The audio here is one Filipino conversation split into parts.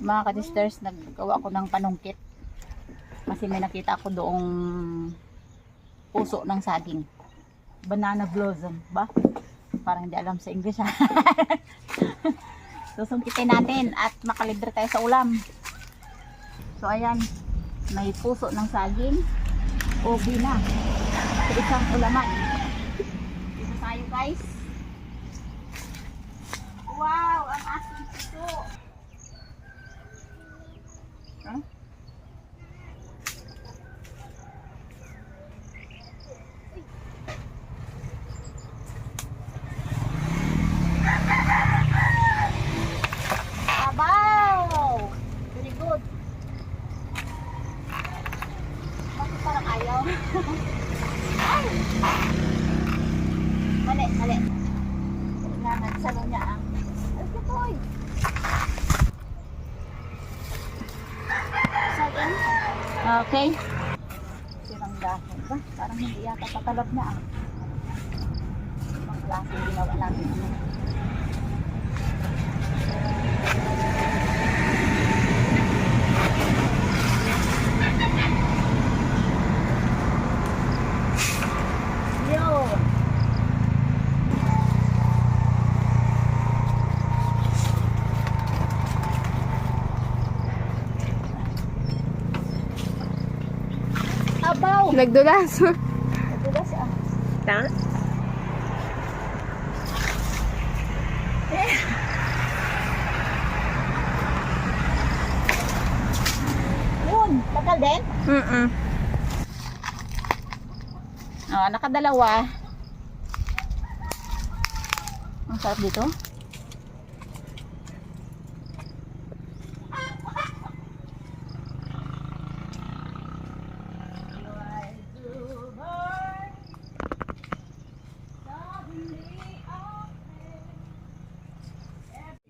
Mga ka-sisters, naggawa ako ng panungkit. Kasi may nakita ako doong puso ng saging. Banana blossom, ba? Parang hindi alam sa English ha. Susungkitin natin at makalibre tayo sa ulam. So ayan, may puso ng saging. Ubi na. Sa isang ulaman. Dito tayo guys. Wow, ang aking puso. Huh? Abaw! Very good. Bakit parang ayaw? Ay! Mali, mali. Kailangan salo niya ang... Ay, kutoy! Saging. Okay. Sirang dahon ba? Parang hindi yata patalab na ah. Ibang klase ginawa natin. Yun. Abaw! Nagdulas. Nadulas ah. Tama? Yun, bakal din. Oh, nakadalawa. Ang sarap dito.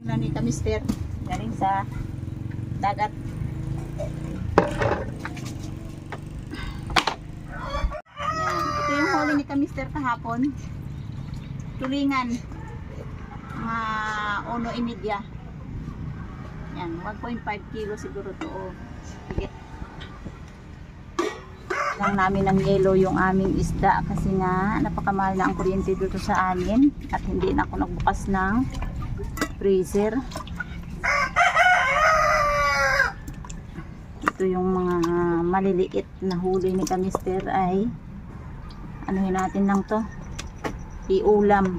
Tingnan ni Mister, galing sa dagat. Ito yung huli ni Mister kahapon. Tulingan. Mga 1.5. Yan, 1.5 kilo siguro to. Higit. Lang namin ng yelo yung aming isda kasi nga napakamahal na ang kuryente dito sa amin at hindi na ako nagbukas ng freezer. Ito yung mga maliliit na huli ni Mister ay anuhin natin lang to, iulam.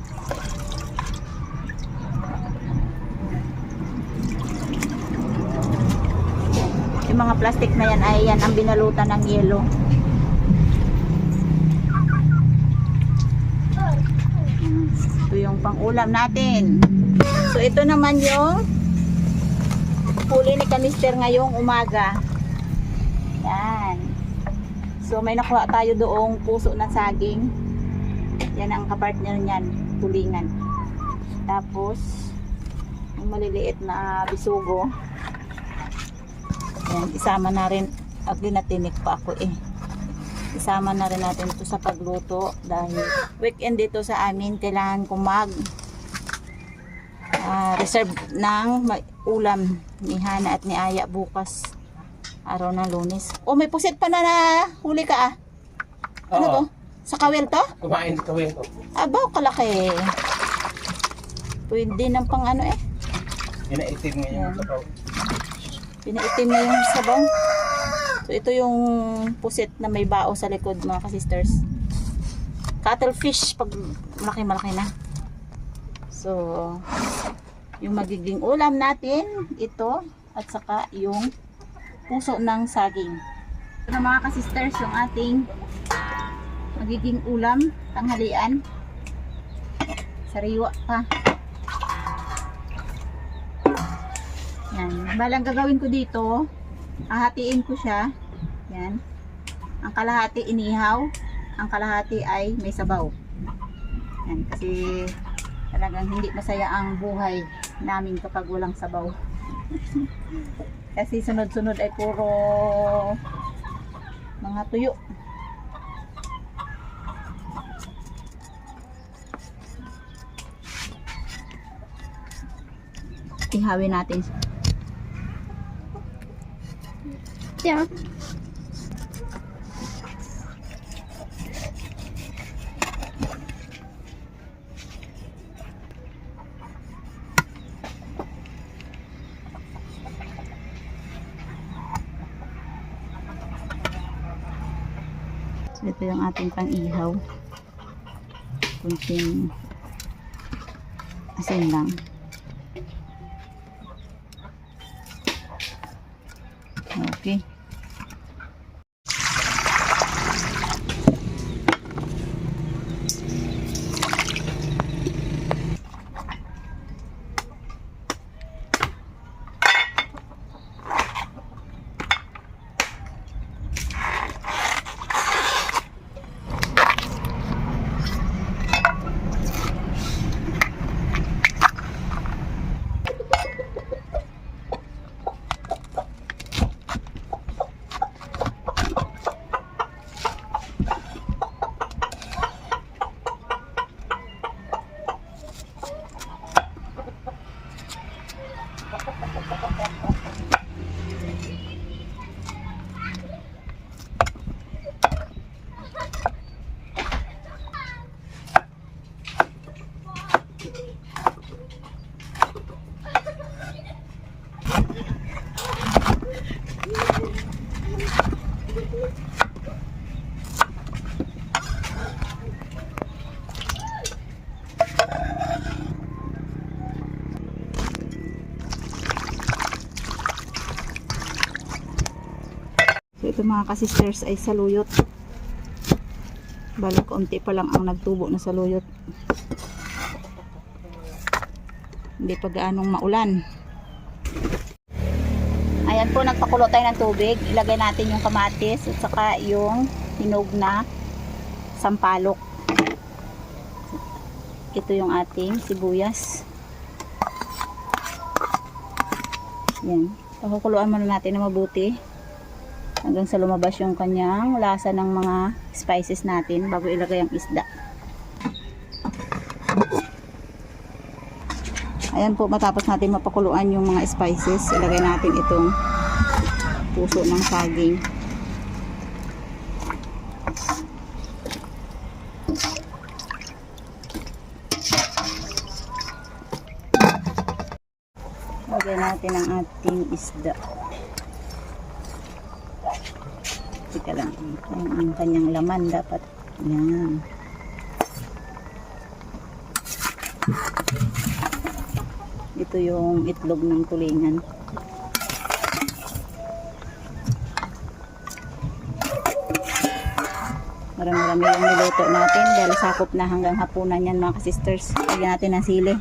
Yung mga plastic na yan ay yan ang binalutan ng yelo. Ito yung pang-ulam natin. So ito naman yung huli ni Mister ngayong umaga. Yan. So may nakuha tayo doong puso ng saging. Yan ang kapartner niyan, tulingan. Tapos yung maliliit na bisugo. Yan, isama na rin. Agli natinik pa ako eh. Isama na rin natin ito sa pagluto dahil weekend dito sa amin, kailangan kong mag reserve ng ulam ni Hana at ni Aya bukas, araw ng Lunes. Oh, may pusit pa na huli ka ah. Ano to? Sa kawil to? Kumain sa kawil to. Abaw, kalaki. Pwede ng pang ano eh. Pinaitim nga yung sabaw. Pinaitim na yung sabaw. So ito yung pusit na may bao sa likod mga ka-sisters. Cuttlefish pag malaki-malaki na. So yung magiging ulam natin ito at saka yung puso ng saging. Ito na mga ka-sisters yung ating magiging ulam tanghalian. Sariwa pa. Yan, balang gagawin ko dito, hahatiin ko siya. Yan. Ang kalahati inihaw, ang kalahati ay may sabaw. Yan, kasi talagang hindi masaya ang buhay namin kapag walang sabaw. Kasi sunod-sunod ay puro mga tuyo. Ihawin natin. Yeah. So, ito yung ating pang-ihaw. Kunting asin lang. Okay. So ito mga ka-sisters ay saluyot. Bali konti pa lang ang nagtubo na saluyot. Hindi pa gaanong maulan. Ayan po, nagpakulo tayo ng tubig. Ilagay natin yung kamatis at saka yung hinog na sampalok. Ito yung ating sibuyas. Yan. Pakukuluan muna natin na mabuti hanggang sa lumabas yung kanyang lasa ng mga spices natin bago ilagay ang isda. Ayan po, matapos natin mapakuluan yung mga spices, ilagay natin itong puso ng saging. Lagay natin ang ating isda. Teka lang, ang kanyang laman dapat. Yan. Ito yung itlog ng tulingan. Marami-rami yung niluto natin dahil sakop na hanggang hapunan yan mga ka-sisters. Lagyan natin ng sili.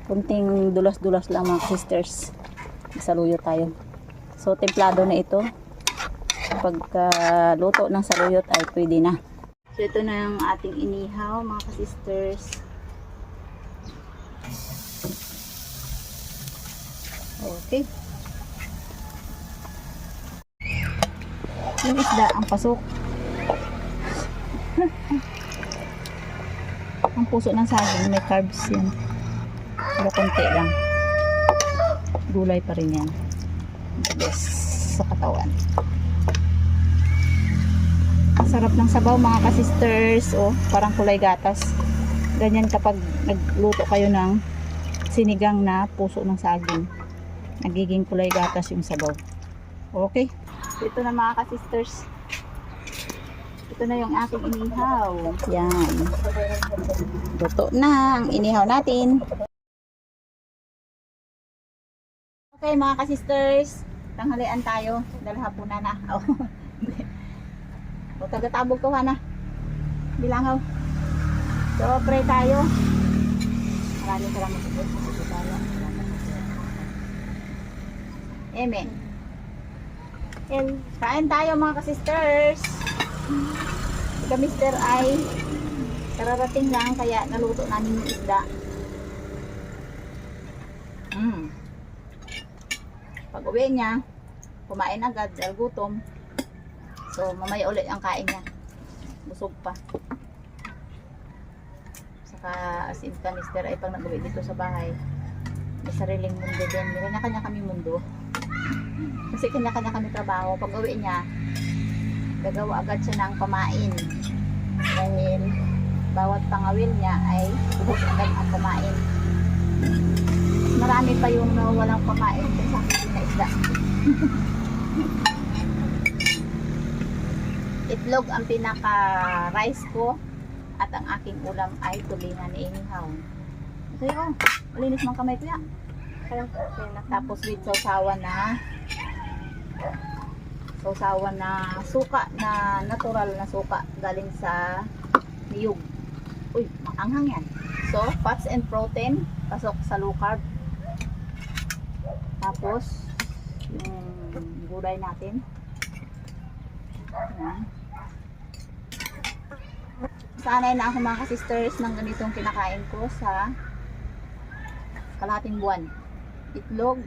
Kunting dulas-dulas lang mga sisters. Saluyot tayo. So templado na ito. Pagka luto ng saluyot ay pwede na. So ito na yung ating inihaw mga sisters. Okay. Yung isda ang pasok. Ang puso ng saging may carbs yan. Pero konti lang. Gulay pa rin yan. Yes, sa katawan. Sarap ng sabaw mga ka-sisters. Oh, parang kulay gatas. Ganyan kapag nagluto kayo ng sinigang na puso ng saging. Nagiging kulay gatas yung sabaw. Okay. Ito na mga ka-sisters. Ito na yung ating inihaw. Yan. Luto na ang inihaw natin. Okay mga ka-sisters, tanghalian tayo dahil hapunan na. O tagatabog ko na. Bilangaw. So pray tayo. Maraming salamat sa Diyos. Amen. And kain tayo mga ka-sisters. Ika mister ay kararating lang kaya naluto namin yung isda. Pag uwi niya, kumain agad dahil gutom. So, mamaya ulit ang kain niya. Busog pa. Saka, as in ka, mister, ay pag nag-uwi dito sa bahay, may sariling mundo din. May kanya-kanya kami mundo. Kasi kanya-kanya kami trabaho. Pag uwi niya, gagawa agad siya ng pamain. Dahil, bawat pangawil niya ay ubos agad ang pamain. Marami pa yung walang pamain kung sa akin na isda. Itlog ang pinaka-rice ko at ang aking ulam ay tulingan ni inihaw. Ito yun. Malinis mga kamay ko yan. Tapos with sausawan na suka na natural na suka galing sa niyog. Uy, anghang yan. So, fats and protein pasok sa low carb. Tapos yung gulay natin. Ayan. Sanay na ako mga ka-sisters ng ganitong kinakain ko sa kalahating buwan. Itlog,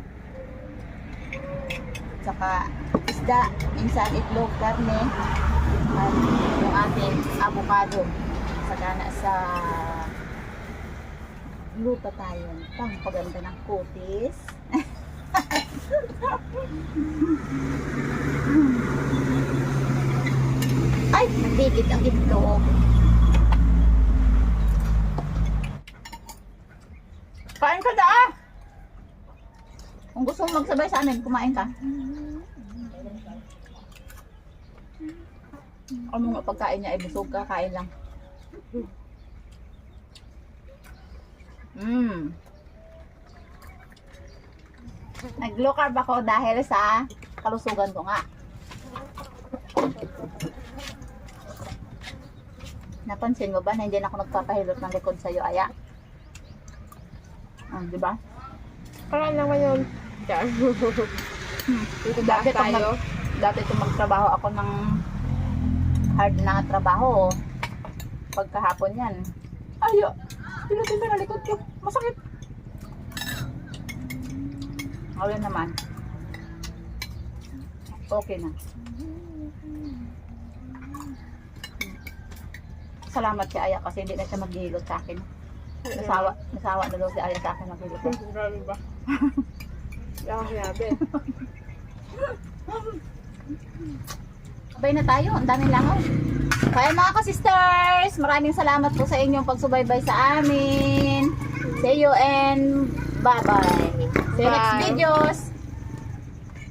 saka isda, minsan itlog, karne, at yung ating avocado. Saka na sa luto tayo. Pagpaganda ng kutis. Ay, nagdikit ang itlog. Kain ka na! Kung gusto mong magsabay sa amin, kumain ka. Ano nga pagkain niya ay busog ka, kain lang. Nag-low carb ako dahil sa kalusugan ko nga. Napansin mo ba na hindi na ako nagpapahilot ng likod sa'yo, Aya? Di ba? Parang naman yun. Dati itong magtrabaho ako ng hard na trabaho. Pagkahapon yan. Ayo! Pilutin na likod ko. Masakit. Ngayon naman. Okay na. Salamat si Aya kasi hindi na siya maghihilot sa akin. Nasawa na daw si Aya sa akin maghihilot. Grabe ba? Grabe. Sabay na tayo, ang daming langaw. Kaya mga ka-sisters, maraming salamat po sa inyong pagsubaybay sa amin. See you and bye-bye. See you next Bye. videos.